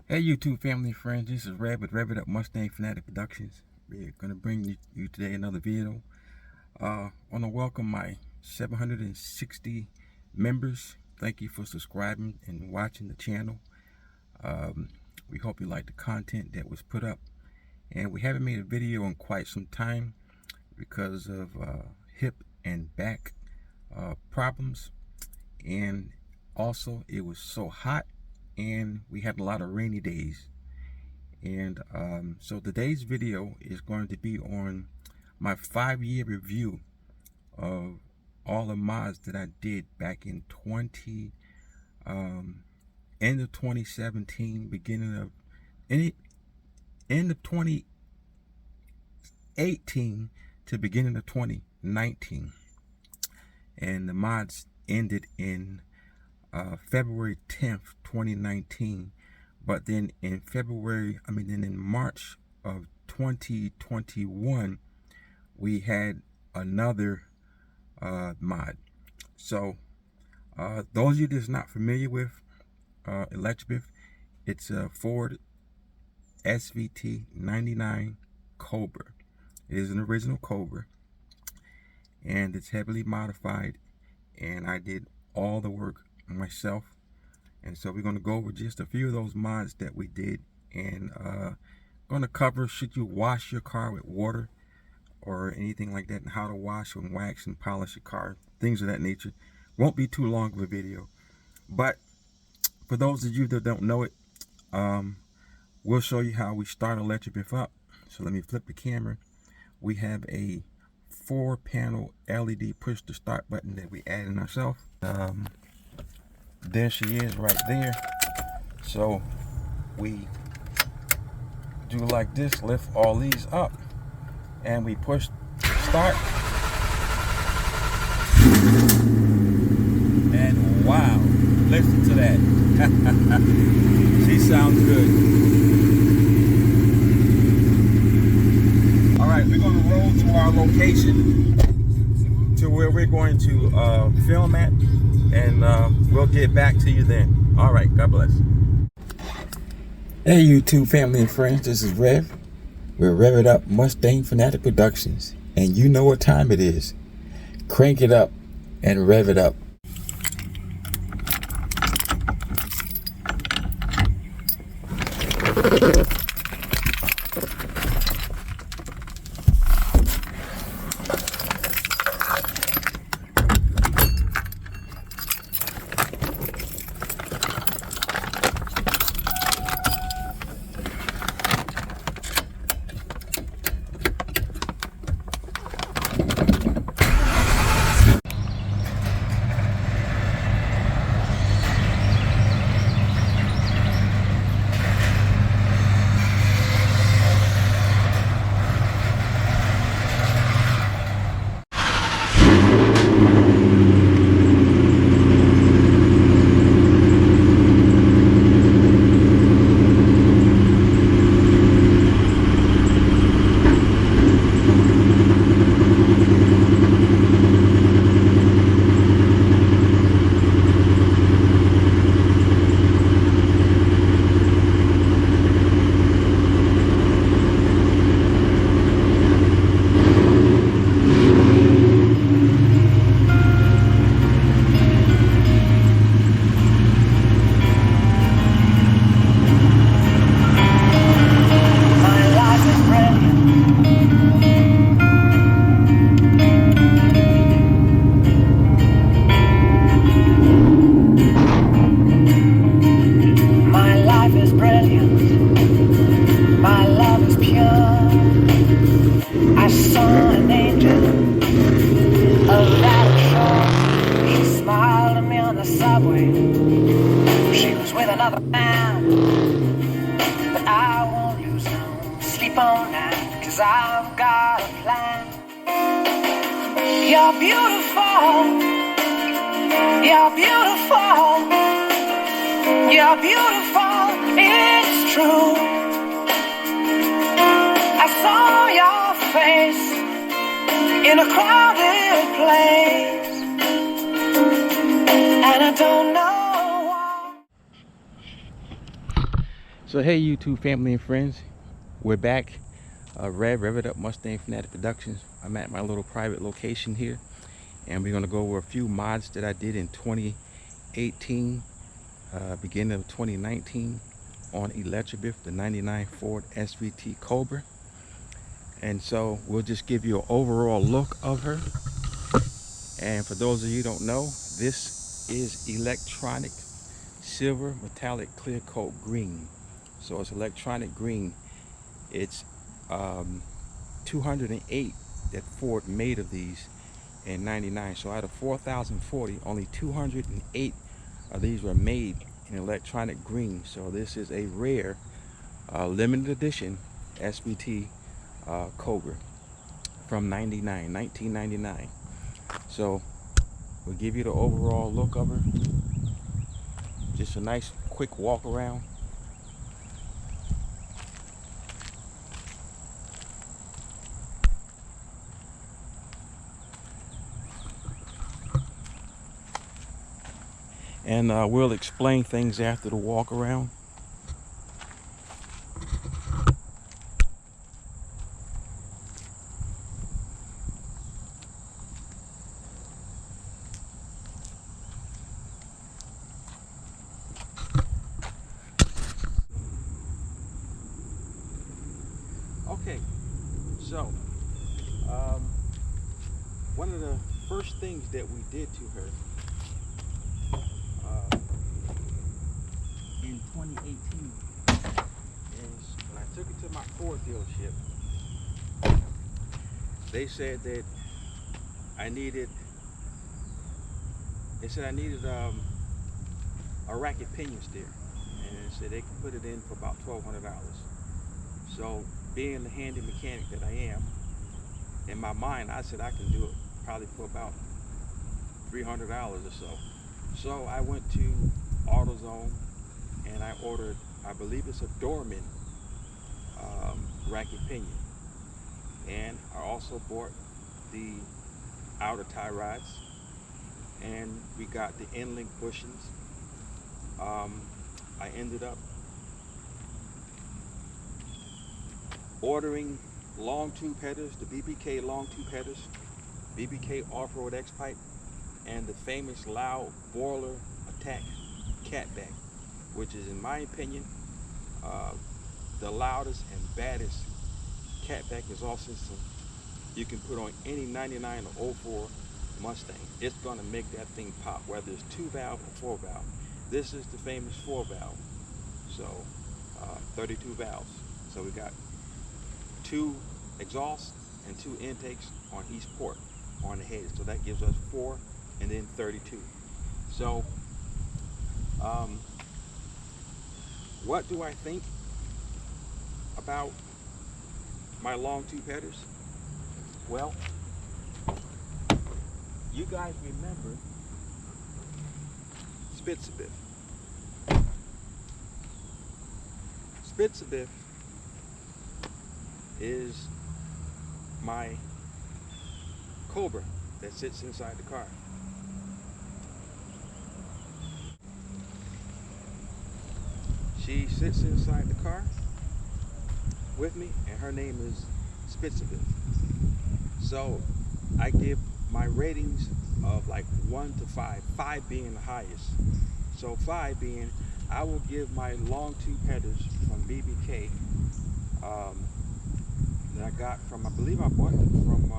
Hey YouTube family and friends, this is Rev with Rev It Up Mustang Fanatic Productions. We're going to bring you today another video. I want to welcome my 760 members. Thank you for subscribing and watching the channel. We hope you like the content that was put up. And we haven't made a video in quite some time because of hip and back problems. And also it was so hot and we had a lot of rainy days, and so today's video is going to be on my 5-year review of all the mods that I did back in end of 2017, end of 2018 to beginning of 2019, and the mods ended in February 10th, 2019. But then in in March of 2021, we had another mod. So those of you that's not familiar with Electric, it's a Ford SVT 99 Cobra. It is an original Cobra, and it's heavily modified, and I did all the work myself. And so we're going to go over just a few of those mods that we did, and going to cover should you wash your car with water or anything like that, and how to wash and wax and polish your car, things of that nature. Won't be too long of a video, but for those of you that don't know it, we'll show you how we start Electric up. So let me flip the camera. We have a 4-panel LED push to start button that we added ourselves. There she is right there. So we do like this, lift all these up, and we push start. And wow, listen to that. She sounds good. All right, we're going to roll to our location, to where we're going to film at, and we'll get back to you then. All right, God bless. Hey YouTube family and friends, this is Rev. We're Rev It Up Mustang Fanatic Productions, and you know what time it is. Crank it up and rev it up. Another man, but I won't lose no sleep on that, 'cause I've got a plan. You're beautiful, you're beautiful, you're beautiful, it's true. I saw your face in a crowded place, and I don't know. So hey YouTube family and friends, we're back. Rev It Up Mustang Fanatic Productions. I'm at my little private location here, and we're going to go over a few mods that I did in 2018, beginning of 2019 on Electrobiff, the 99 Ford SVT Cobra. And so we'll just give you an overall look of her. And for those of you who don't know, this is electronic silver metallic clear coat green. So it's electronic green. It's 208 that Ford made of these in 99. So out of 4,040, only 208 of these were made in electronic green. So this is a rare limited edition SVT Cobra from 1999. So we'll give you the overall look of her. Just a nice quick walk around. And we'll explain things after the walk around. Okay, so one of the first things that we did to her in 2018 is when I took it to my Ford dealership, they said that I needed a racket pinion steer, and they said they could put it in for about $1,200. So being the handy mechanic that I am, in my mind I said I can do it probably for about $300 or so. So I went to AutoZone and I ordered, I believe it's a Dorman racket pinion, and I also bought the outer tie rods, and we got the end link bushings. I ended up ordering long tube headers, the BBK long tube headers, BBK off-road X-pipe, and the famous loud boiler attack catback, which is, in my opinion, the loudest and baddest catback exhaust system you can put on any 99 or 04 Mustang. It's gonna make that thing pop, whether it's 2-valve or 4-valve. This is the famous 4-valve, so 32 valves. So we got 2 exhausts and 2 intakes on each port on the head. So that gives us 4 and then 32. So what do I think about my long tube headers? Well, you guys remember Spitzabiff. Spitzabiff is my Cobra that sits inside the car. She sits inside the car with me, and her name is Spitzabiff. So I give my ratings of like 1 to 5, 5 being the highest. So 5 being, I will give my long tube headers from BBK that I got from, I believe I bought them from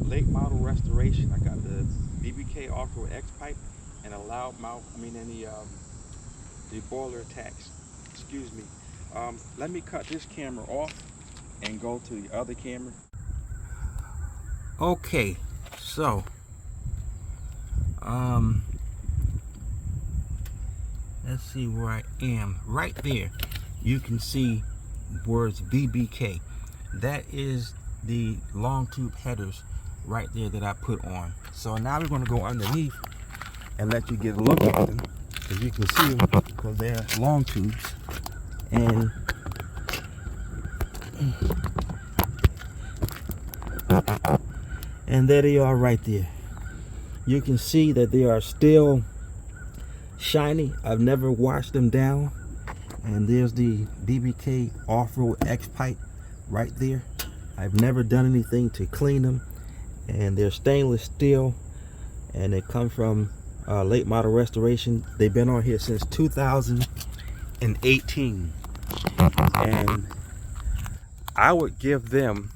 Late Model Restoration. I got the BBK off-road X-pipe and a loud mouth, the boiler attacks. Excuse me. Let me cut this camera off and go to the other camera. Okay, so let's see where I am. Right there, you can see words BBK. That is the long tube headers right there that I put on. So now we're going to go underneath and let you get a look at them, as you can see them, because they're long tubes. And there they are right there. You can see that they are still shiny. I've never washed them down, And there's the BBK off-road X pipe right there. I've never done anything to clean them, and they're stainless steel, and they come from late model restoration. They've been on here since 2018, and I would give them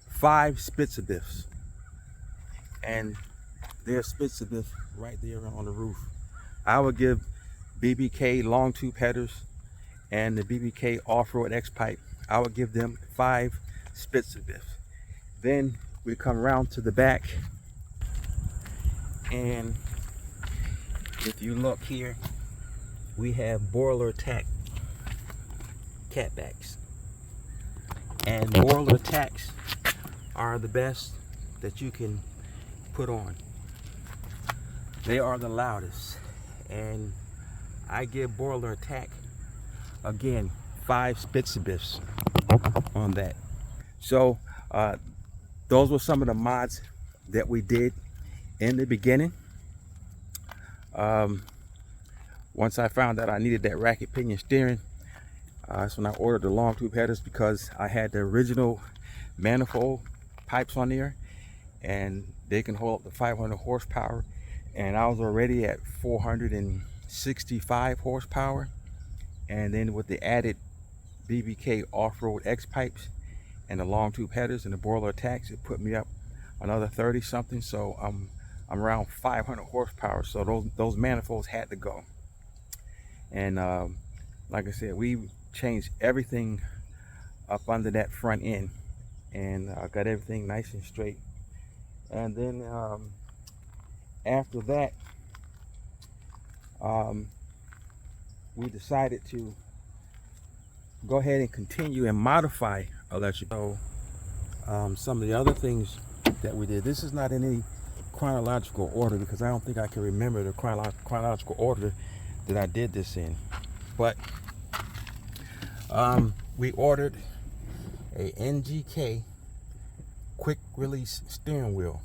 5 Spitzer-Diffs, and there's Spitzer-Diff right there on the roof. I would give BBK long tube headers and the BBK off-road X pipe, I would give them 5 Spitzer-Diffs. Then we come around to the back, and if you look here, we have boiler attack catbacks, and boiler attacks are the best that you can put on. They are the loudest, and I give boiler attack, again, 5 Spitzer-Diffs on that. So those were some of the mods that we did in the beginning. Once I found out I needed that racket pinion steering, that's when I ordered the long tube headers, because I had the original manifold pipes on there, and they can hold up to 500 horsepower, and I was already at 465 horsepower. And then with the added BBK off-road X pipes and the long tube headers and the boiler attacks, it put me up another 30 something. So I'm around 500 horsepower. So those manifolds had to go. And like I said, we changed everything up under that front end, and got everything nice and straight. And then after that, we decided to go ahead and continue and modify electric. So some of the other things that we did, this is not in any chronological order, because I don't think I can remember the chronological order that I did this in, but we ordered a NGK quick release steering wheel,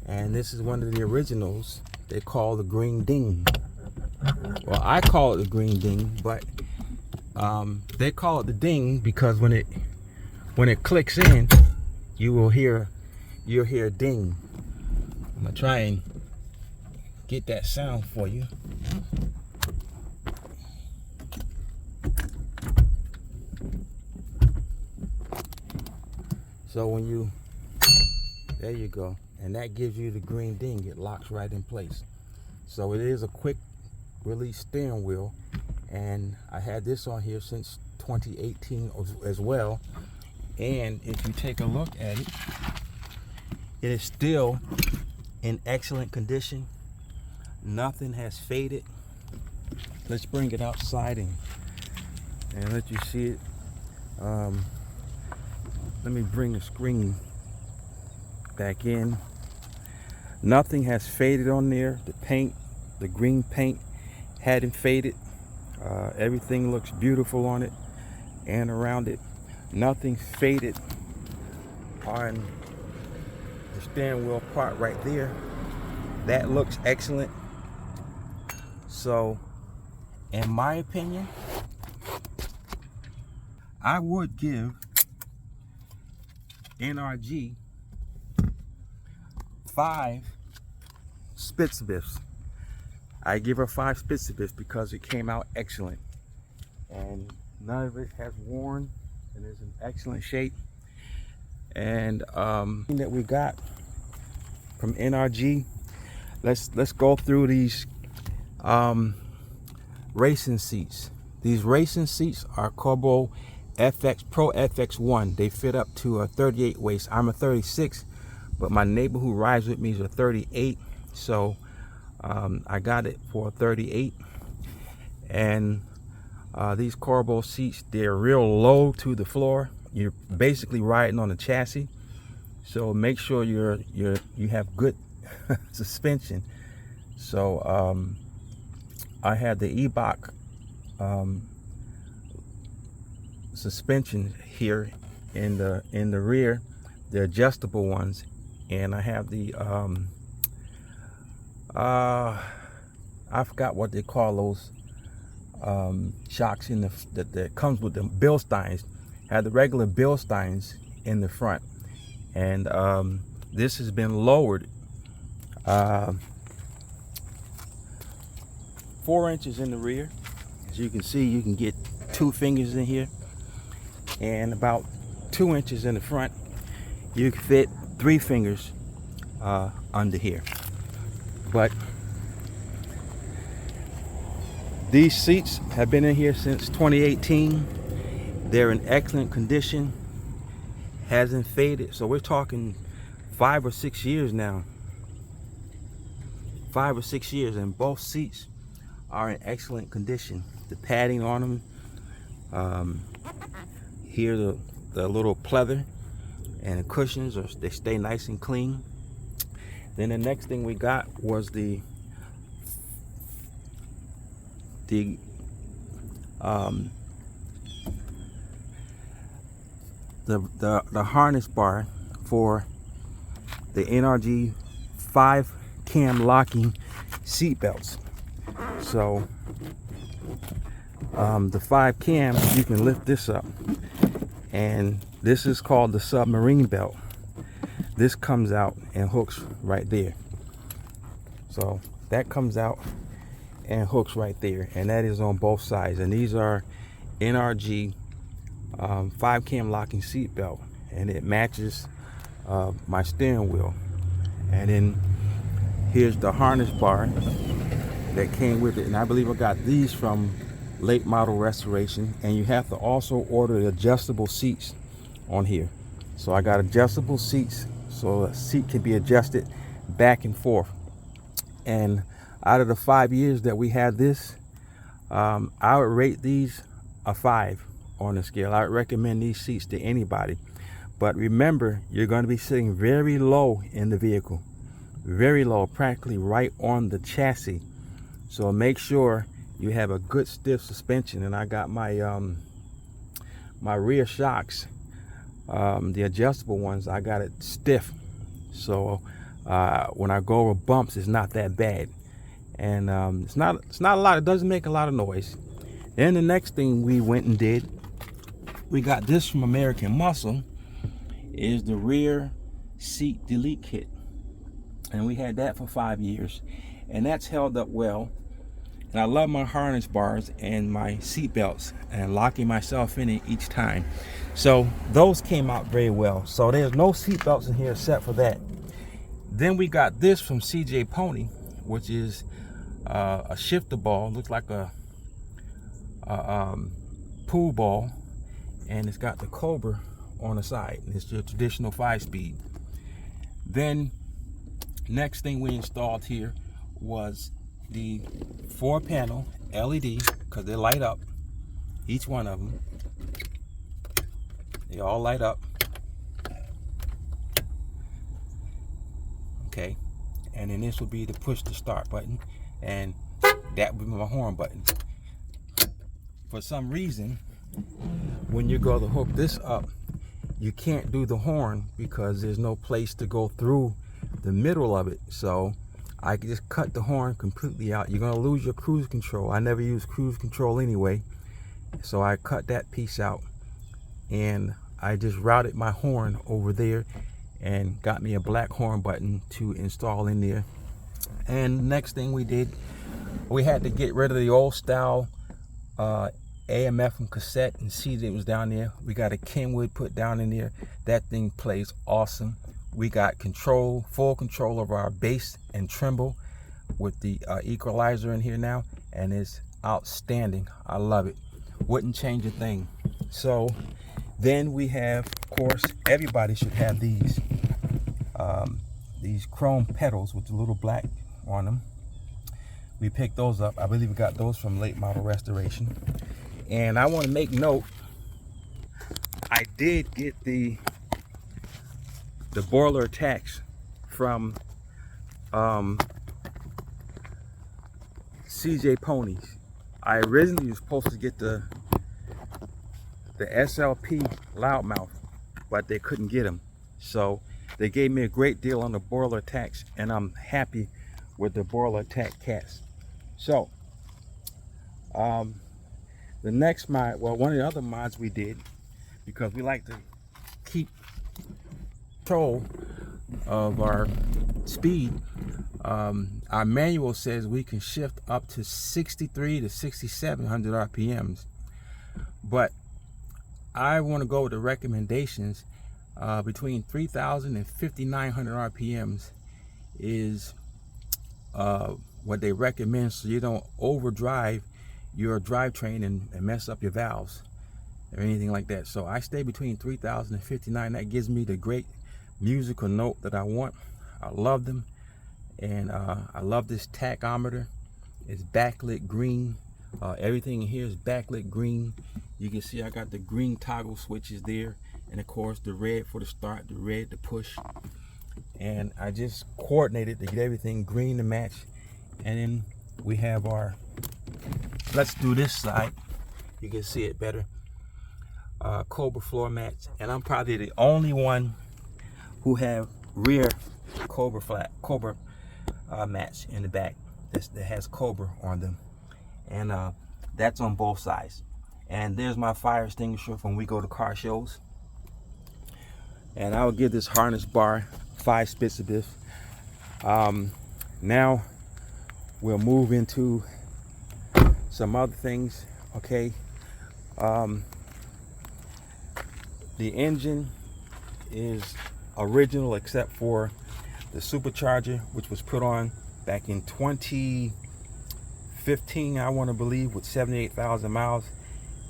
and this is one of the originals. They call the green ding. Well, I call it the green ding, but they call it the ding because when it clicks in, you'll hear a ding. I'm gonna try and get that sound for you. So when you, there you go, and that gives you the green ding. It locks right in place. So it is a quick release steering wheel, and I had this on here since 2018 as well. And if you take a look at it, it is still in excellent condition. Nothing has faded. Let's bring it outside and let you see it. Let me bring the screen back in. Nothing has faded on there. The paint, the green paint, hadn't faded. Everything looks beautiful on it and around it. Nothing faded on the steering wheel part right there. That looks excellent. So in my opinion, I would give NRG 5 Spitzer-Diffs. I give her 5 Spitzer-Diffs because it came out excellent, and none of it has worn, and it's in excellent shape. And that we got from NRG, let's go through these racing seats. These racing seats are Cobra FX Pro FX1. They fit up to a 38 waist. I'm a 36, but my neighbor who rides with me is a 38, so I got it for a 38. And these Cobra seats, they're real low to the floor. You're basically riding on the chassis, so make sure you have good suspension. So I had the Ebach suspension here in the rear, the adjustable ones, and I have the I forgot what they call those shocks in that comes with the Bilsteins. Had the regular Bilsteins in the front, and this has been lowered 4 inches in the rear. As you can see, you can get 2 fingers in here, and about 2 inches in the front. You can fit 3 fingers under here. But these seats have been in here since 2018. They're in excellent condition, hasn't faded. So we're talking 5 or 6 years now. 5 or 6 years, and both seats are in excellent condition. The padding on them, here the little pleather and the cushions, they stay nice and clean. Then the next thing we got was the harness bar for the NRG 5 cam locking seat belts. So the 5 cam, you can lift this up, and this is called the submarine belt. This comes out and hooks right there. So that comes out and hooks right there, and that is on both sides. And these are NRG 5 cam locking seat belt, and it matches my steering wheel. And then here's the harness bar that came with it, and I believe I got these from Late Model Restoration. And you have to also order the adjustable seats on here. So I got adjustable seats, so a seat can be adjusted back and forth. And out of the 5 years that we had this, I would rate these a 5 on the scale. I would recommend these seats to anybody. But remember, you're going to be sitting very low in the vehicle, very low, practically right on the chassis. So make sure you have a good stiff suspension. And I got my my rear shocks, the adjustable ones, I got it stiff, so when I go over bumps, it's not that bad. And it's not a lot, it doesn't make a lot of noise. Then the next thing we went and did, we got this from American Muscle, is the rear seat delete kit. And we had that for 5 years, and that's held up well. And I love my harness bars and my seat belts and locking myself in it each time. So those came out very well. So there's no seat belts in here except for that. Then we got this from CJ Pony, which is a shifter ball. Looks like a pool ball, and it's got the Cobra on the side. It's your traditional 5-speed. Then next thing we installed here was the 4-panel LED, because they light up, each one of them. They all light up. Okay, and then this would be the push to start button, and that would be my horn button. For some reason, when you go to hook this up, you can't do the horn because there's no place to go through the middle of it. So I can just cut the horn completely out. You're gonna lose your cruise control. I never use cruise control anyway, so I cut that piece out, and I just routed my horn over there and got me a black horn button to install in there. And next thing we did, we had to get rid of the old style AM/FM cassette and CD that was down there. We got a Kenwood put down in there. That thing plays awesome. We got control, full control of our bass and treble with the equalizer in here now, and it's outstanding. I love it. Wouldn't change a thing. So then we have, of course, everybody should have these chrome pedals with the little black on them. We picked those up. I believe we got those from Late Model Restoration. And I want to make note, I did get the boiler attacks from CJ Ponies. I originally was supposed to get the SLP loudmouth, but they couldn't get them. So they gave me a great deal on the boiler attacks, and I'm happy with the boiler attack cats. So The next mod, well, one of the other mods we did, because we like to keep control of our speed, our manual says we can shift up to 63 to 6,700 RPMs, but I want to go with the recommendations. Between 3,000 and 5,900 RPMs is what they recommend, so you don't overdrive your drivetrain and mess up your valves or anything like that. So I stay between 3,000 and 59. That gives me the great musical note that I want. I love them, and I love this tachometer. It's backlit green. Everything in here is backlit green. You can see I got the green toggle switches there, and of course the red for the start, the red to push. And I just coordinated to get everything green to match. And then we have our, let's do this side, you can see it better, Cobra floor mats. And I'm probably the only one who have rear Cobra mats in the back that has Cobra on them. And that's on both sides. And there's my fire extinguisher from when we go to car shows. And I will give this harness bar 5 Spitzerbiff. Now we'll move into some other things. Okay, the engine is original except for the supercharger, which was put on back in 2015, I want to believe, with 78,000 miles.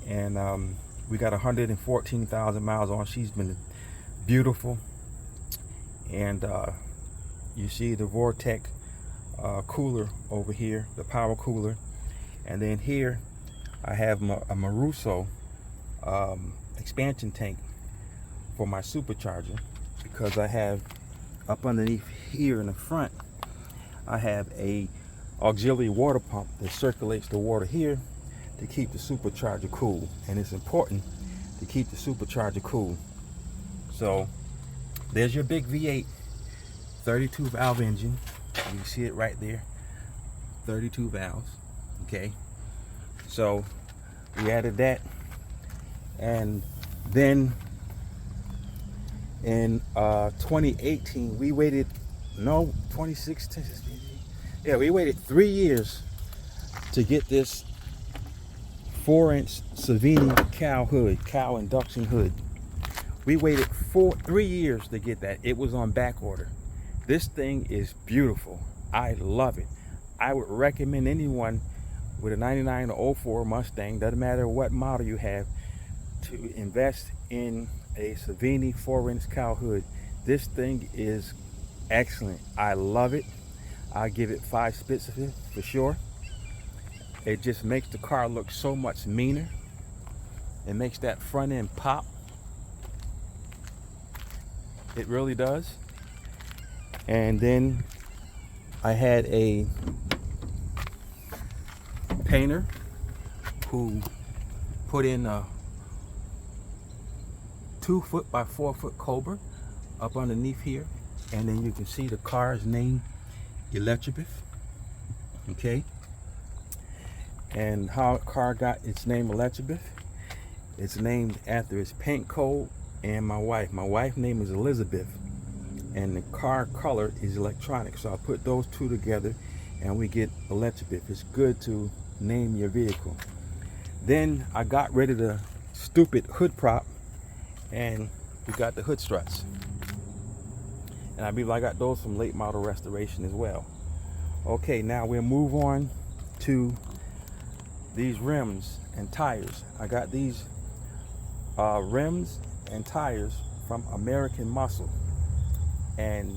And we got 114,000 miles on. She's been beautiful. And you see the Vortec cooler over here, the power cooler. And then here I have a Maruso expansion tank for my supercharger, because I have up underneath here in the front, I have a auxiliary water pump that circulates the water here to keep the supercharger cool. And it's important to keep the supercharger cool. So there's your big V8 32 valve engine. You see it right there, 32 valves. Okay, so we added that. And then in 2018 we waited, no, 2016, yeah, we waited 3 years to get this 4-inch Savini cow induction hood. We waited 3 years to get that. It was on back order. This thing is beautiful. I love it. I would recommend anyone with a 99 or 04 Mustang, doesn't matter what model you have, to invest in a Savini 4-inch cow hood. This thing is excellent. I love it. I give it 5 Spitzerbiff for sure. It just makes the car look so much meaner. It makes that front end pop. It really does. And then I had a painter who put in a 2-foot by 4-foot Cobra up underneath here, and then you can see the car's name, Electrobiff. Okay, and how a car got its name Electrobiff, it's named after its paint code and my wife. My wife's name is Elizabeth, and the car color is electronic. So I put those two together and we get Electrobiff. It's good to name your vehicle. Then I got rid of the stupid hood prop and we got the hood struts. And I believe I got those from late model restoration as well. Okay, now we'll move on to these rims and tires. I got these rims and tires from American Muscle, and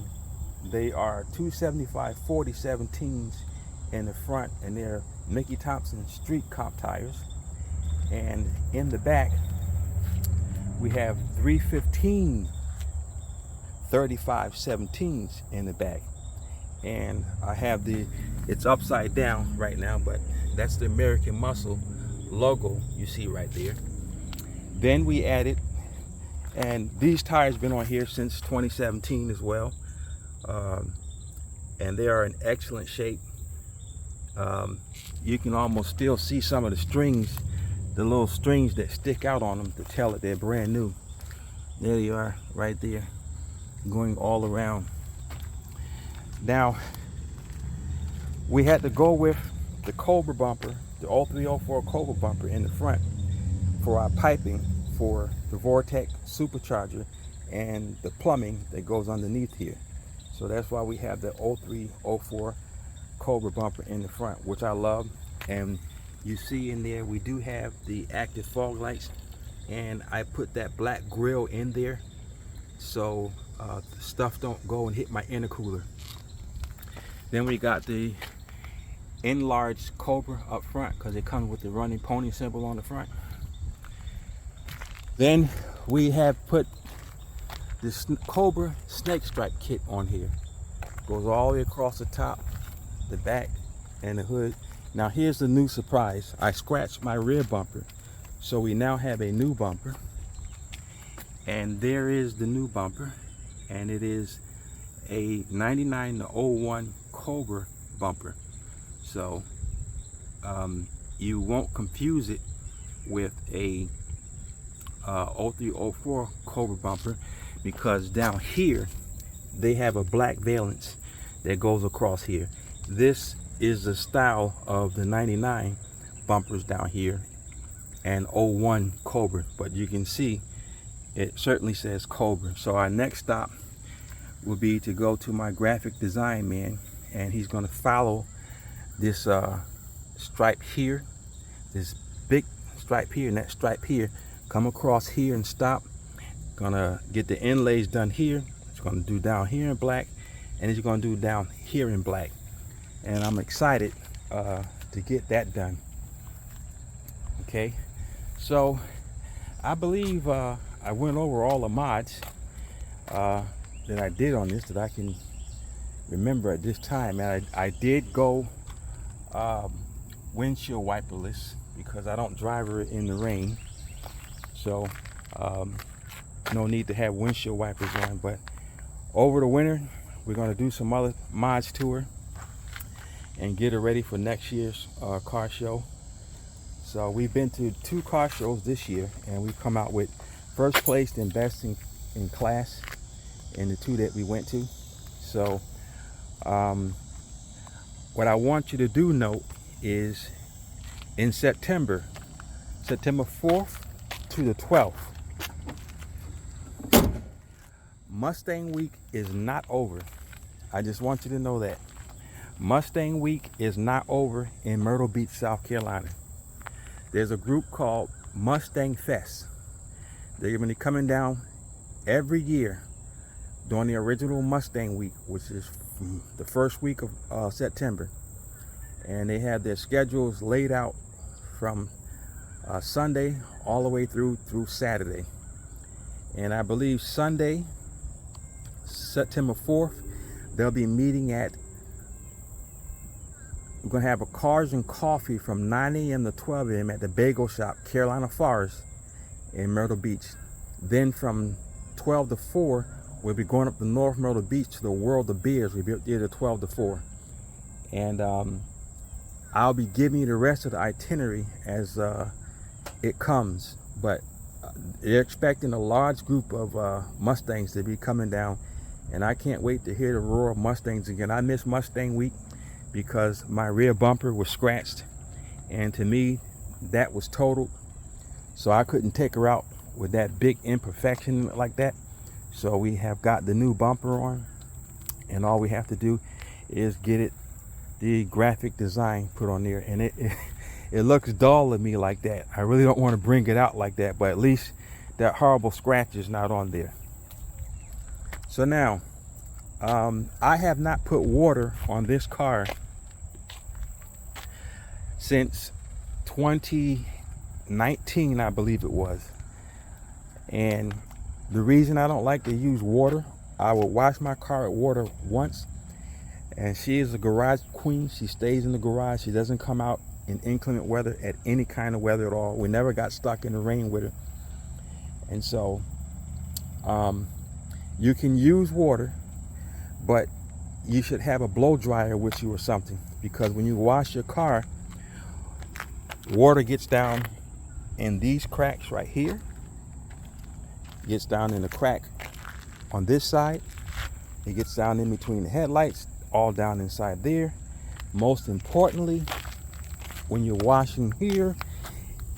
they are 275 40/17s in the front, and they're Mickey Thompson street comp tires. And in the back we have 315 35/17s in the back, and I have it's upside down right now, but that's the American Muscle logo you see right there. Then we added, and these tires been on here since 2017 as well, and they are in excellent shape. You can almost still see some of the strings the little strings that stick out on them to tell that they're brand new. There they are right there, going all around. Now, we had to go with the Cobra bumper, the 0304 Cobra bumper in the front for our piping for the Vortex supercharger and the plumbing that goes underneath here. So that's why we have the 0304 Cobra bumper in the front, which I love. And you see in there we do have the active fog lights, and I put that black grill in there so stuff don't go and hit my intercooler. Then we got the enlarged Cobra up front because it comes with the running pony symbol on the front. Then we have put this Cobra snake stripe kit on here. Goes all the way across the top, the back, and the hood. Now here's the new surprise. I scratched my rear bumper, so we now have a new bumper. And there is the new bumper, and it is a 99 to 01 Cobra bumper. So you won't confuse it with a 0304 Cobra bumper, because down here they have a black valance that goes across here. This is the style of the 99 bumpers down here and 01 Cobra, but you can see it certainly says Cobra. So our next stop will be to go to my graphic design man, and he's going to follow this stripe here, this big stripe here, and that stripe here, come across here and stop. Gonna get the inlays done here. It's gonna do down here in black, and he's gonna do down here in black. And I'm excited to get that done. Okay, so I believe I went over all the mods that I did on this that I can remember at this time. And I did go windshield wiperless because I don't drive her in the rain, so no need to have windshield wipers on. But over the winter we're going to do some other mods to her and get her ready for next year's car show. So we've been to 2 car shows this year, and we've come out with first place and best in class in the 2 that we went to. So what I want you to do note is in September 4th to the 12th, Mustang Week is not over. I just want you to know that. Mustang Week is not over in Myrtle Beach, South Carolina. There's a group called Mustang Fest. They're going to be coming down every year during the original Mustang Week, which is the first week of September. And they have their schedules laid out from Sunday all the way through Saturday. And I believe Sunday, September 4th, they'll be meeting at, we're going to have a cars and coffee from 9 a.m. to 12 a.m. at the Bagel Shop, Carolina Forest in Myrtle Beach. Then from 12 to 4, we'll be going up to North Myrtle Beach to the World of Beers. We'll be up there to 12 to 4. And I'll be giving you the rest of the itinerary as it comes. But they're expecting a large group of Mustangs to be coming down, and I can't wait to hear the roar of Mustangs again. I miss Mustang Week because my rear bumper was scratched, and to me that was totaled, so I couldn't take her out with that big imperfection like that. So we have got the new bumper on, and all we have to do is get the graphic design put on there, and it looks dull to me like that. I really don't want to bring it out like that, but at least that horrible scratch is not on there. So now I have not put water on this car since 2019, I believe it was. And the reason I don't like to use water, I will wash my car with water once, and she is a garage queen. She stays in the garage. She doesn't come out in inclement weather, at any kind of weather at all. We never got stuck in the rain with her. And so you can use water, but you should have a blow dryer with you or something, because when you wash your car, water gets down in these cracks right here. Gets down in the crack on this side. It gets down in between the headlights, all down inside there. Most importantly, when you're washing here,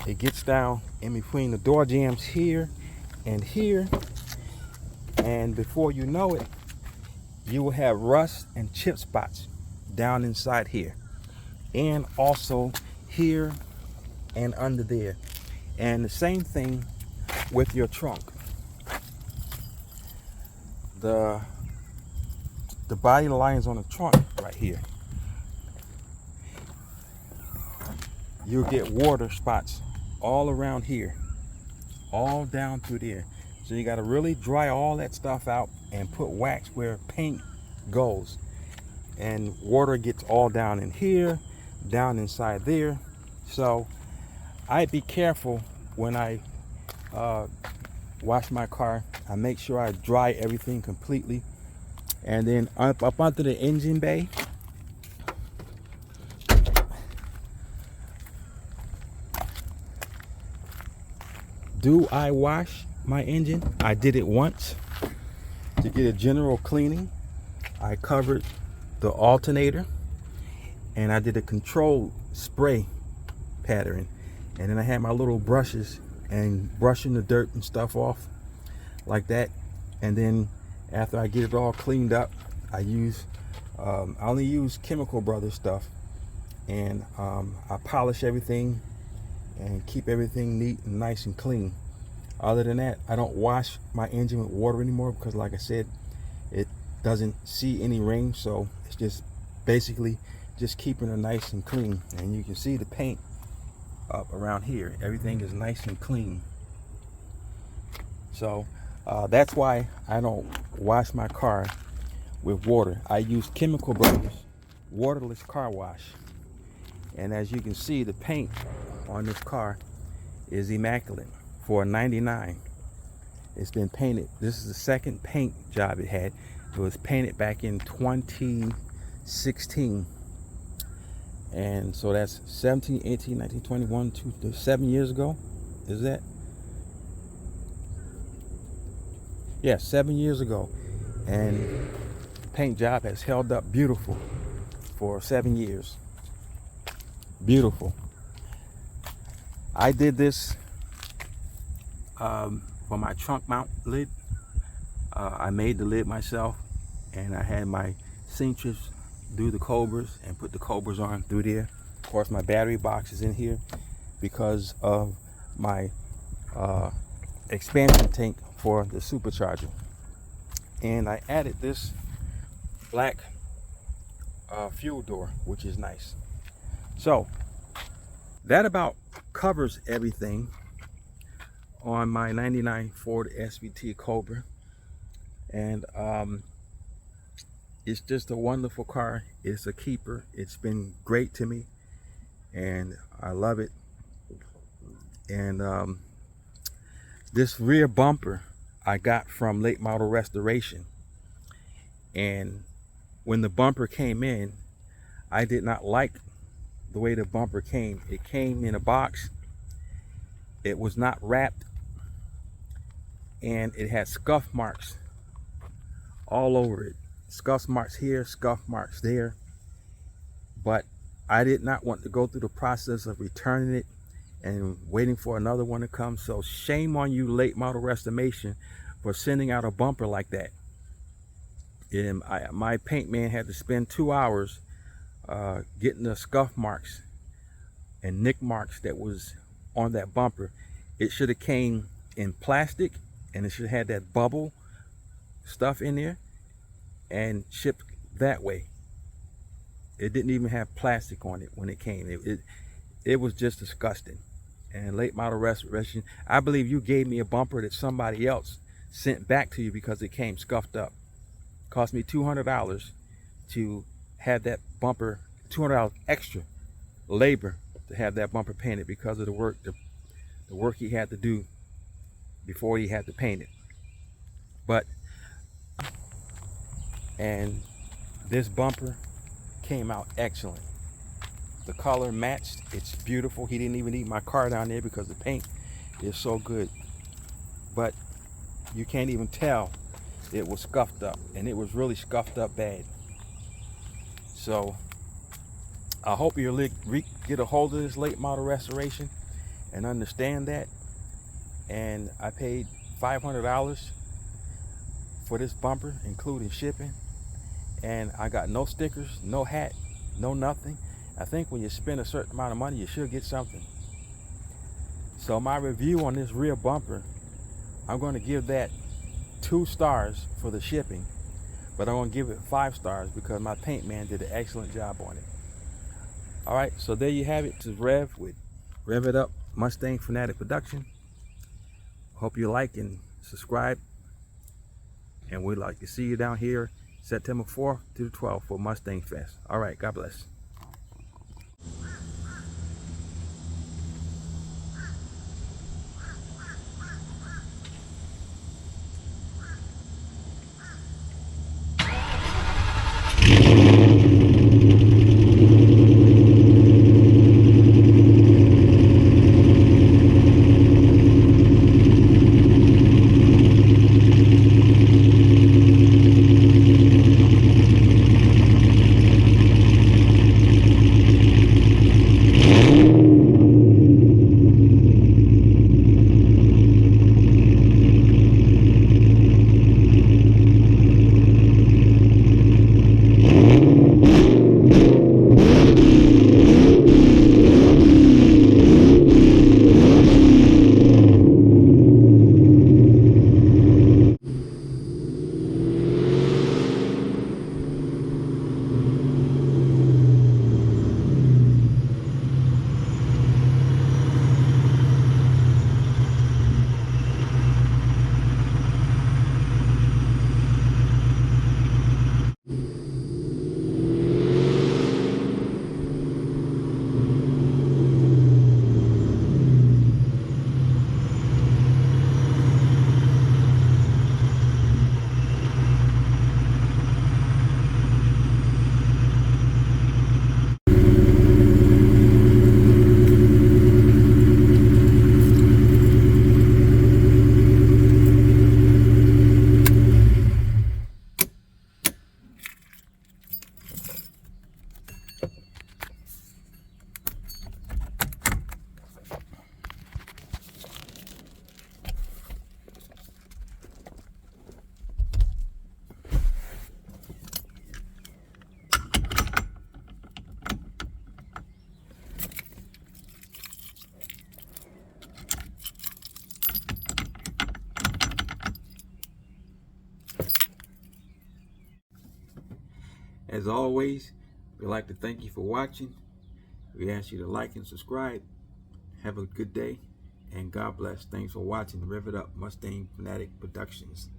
it gets down in between the door jambs here and here. And before you know it, you will have rust and chip spots down inside here. And also here and under there. And the same thing with your trunk. The body lines on the trunk right here. You'll get water spots all around here, all down through there. So you got to really dry all that stuff out and put wax where paint goes. And water gets all down in here, down inside there. So I'd be careful when I wash my car. I make sure I dry everything completely. And then up onto the engine bay, do I wash my engine? I did it once to get a general cleaning. I covered the alternator and I did a controlled spray pattern. And then I had my little brushes and brushing the dirt and stuff off like that. And then after I get it all cleaned up, I only use Chemical Brothers stuff, and I polish everything and keep everything neat and nice and clean. Other than that, I don't wash my engine with water anymore because, like I said, it doesn't see any rain, so it's just basically just keeping it nice and clean. And you can see the paint up around here. Everything is nice and clean. So that's why I don't wash my car with water. I use Chemical Brothers waterless car wash. And as you can see, the paint on this car is immaculate for a 99. It's been painted. This is the second paint job it had. It was painted back in 2016. And so that's 17, 18, 19, 21, 7 years ago. Is that? Yeah, 7 years ago. And paint job has held up beautiful for 7 years. Beautiful. I did this for my trunk mount lid. I made the lid myself, and I had my seamstress do the Cobras and put the Cobras on through there. Of course, my battery box is in here because of my expansion tank for the supercharger. And I added this black fuel door, which is nice. So that about covers everything on my 99 Ford SVT Cobra. And it's just a wonderful car. It's a keeper. It's been great to me, and I love it. And this rear bumper I got from Late Model Restoration. And when the bumper came in, I did not like the way the bumper came. It came in a box. It was not wrapped, and it had scuff marks all over it. Scuff marks here, scuff marks there. But I did not want to go through the process of returning it and waiting for another one to come. So shame on you, Late Model Restoration, for sending out a bumper like that. And my paint man had to spend 2 hours getting the scuff marks and nick marks that was on that bumper. It should have came in plastic, and it should have had that bubble stuff in there and shipped that way. It didn't even have plastic on it when it came. It was just disgusting. And Late Model Restoration, I believe you gave me a bumper that somebody else sent back to you because it came scuffed up. Cost me $200 to have that bumper, $200 extra labor to have that bumper painted because of the work he had to do before he had to paint it. But and this bumper came out excellent. The color matched. It's beautiful. He didn't even eat my car down there because the paint is so good. But you can't even tell it was scuffed up, and it was really scuffed up bad. So I hope you'll get a hold of this late model restoration and understand that. And I paid $500 for this bumper, including shipping, and I got no stickers, no hat, no nothing. I think when you spend a certain amount of money, you should get something. So my review on this rear bumper, I'm going to give that 2 stars for the shipping, but I'm going to give it 5 stars because my paint man did an excellent job on it. All right, so there you have it. To Rev with Rev It Up Mustang Fanatic Production. Hope you like and subscribe, and we'd like to see you down here September 4th to the 12th for Mustang Fest. All right, God bless. As always, we'd like to thank you for watching. We ask you to like and subscribe. Have a good day, and God bless. Thanks for watching Rev It Up Mustang Fanatic Productions.